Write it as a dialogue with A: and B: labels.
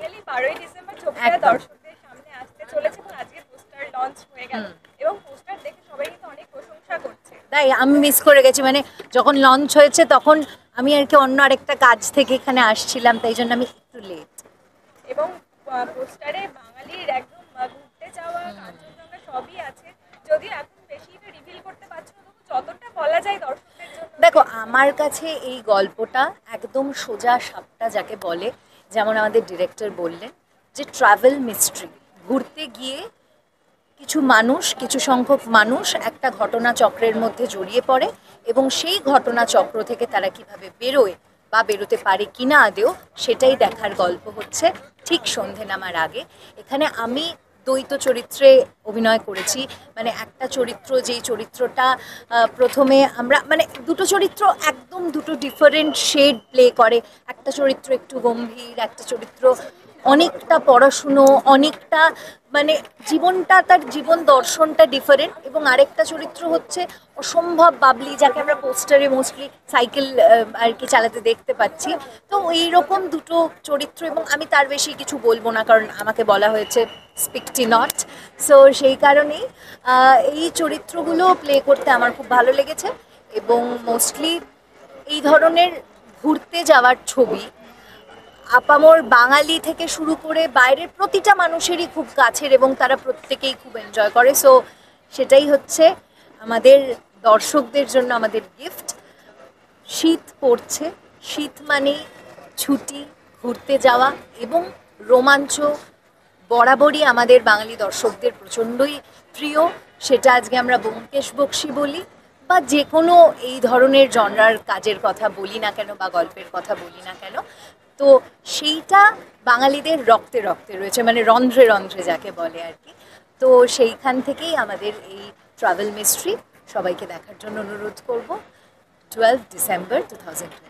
A: Finally 12ই December ছবিটা দর্শকদের সামনে আসতে চলেছে এবং আজকে পোস্টার লঞ্চ হয়ে গেল এবং পোস্টার দেখে সবাই কিন্তু অনেক প্রশংসা করছে।
B: তাই আমি মিস করে গেছি, মানে যখন লঞ্চ হয়েছে তখন আমি আর কি অন্য আরেকটা কাজ থেকে এখানে আসছিলাম, তাই জন্য আমি একটু লেট।
A: এবং পোস্টারে বাঙালির একদম ঘুরতে যাওয়া কাঞ্চনজঙ্ঘা সবই আছে, যদিও এখন বেশি রিভিল করতে পারছো না, তবু যতটা বলা যায় দর্শকদের জন্য।
B: দেখো, আমার কাছে এই গল্পটা একদম সোজা সাপটা যাকে বলে, যেমন আমাদের ডিরেক্টর বললেন যে ট্রাভেল মিস্ট্রি। ঘুরতে গিয়ে কিছু সংখ্যক মানুষ একটা ঘটনা চক্রের মধ্যে জড়িয়ে পড়ে এবং সেই ঘটনা চক্র থেকে তারা কিভাবে বেরোয় বা বেরোতে পারে কিনা আদেও, সেটাই দেখার গল্প হচ্ছে। ঠিক সন্ধে নামার আগে এখানে আমি দ্বৈত চরিত্রে অভিনয় করেছি, মানে একটা চরিত্র, যেই চরিত্রটা প্রথমে আমরা মানে দুটো চরিত্র একদম দুটো ডিফারেন্ট শেড প্লে করে। একটা চরিত্র একটু গম্ভীর, একটা চরিত্র অনেকটা পড়াশুনো, অনেকটা মানে জীবনটা, তার জীবন দর্শনটা ডিফারেন্ট, এবং আরেকটা চরিত্র হচ্ছে অসম্ভব বাবলি, যাকে আমরা পোস্টারে মোস্টলি সাইকেল আর কি চালাতে দেখতে পাচ্ছি। তো এইরকম দুটো চরিত্র, এবং আমি তার বেশি কিছু বলবো না কারণ আমাকে বলা হয়েছে স্পিকটি নট। সো সেই কারণেই এই চরিত্রগুলো প্লে করতে আমার খুব ভালো লেগেছে। এবং মোস্টলি এই ধরনের ঘুরতে যাওয়ার ছবি আপামর বাঙালি থেকে শুরু করে বাইরের প্রতিটা মানুষেরই খুব কাছের এবং তারা প্রত্যেকেই খুব এনজয় করে। সো সেটাই হচ্ছে আমাদের দর্শকদের জন্য আমাদের গিফট। শীত পড়ছে, শীত মানেই ছুটি, ঘুরতে যাওয়া এবং রোমাঞ্চ বরাবরই আমাদের বাঙালি দর্শকদের প্রচণ্ডই প্রিয়। সেটা আজকে আমরা ব্যোমকেশ বক্সী বলি বা যে কোনো এই ধরনের জনরার কাজের কথা বলি না কেন বা গল্পের কথা বলি না কেন, তো সেইটা বাঙালিদের রক্তে রক্তে রয়েছে, মানে রন্ধ্রে রন্ধ্রে যাকে বলে আর কি। তো সেইখান থেকেই আমাদের এই ট্রাভেল মিস্ট্রি সবাইকে দেখার জন্য অনুরোধ করব। 12 ডিসেম্বর 2020।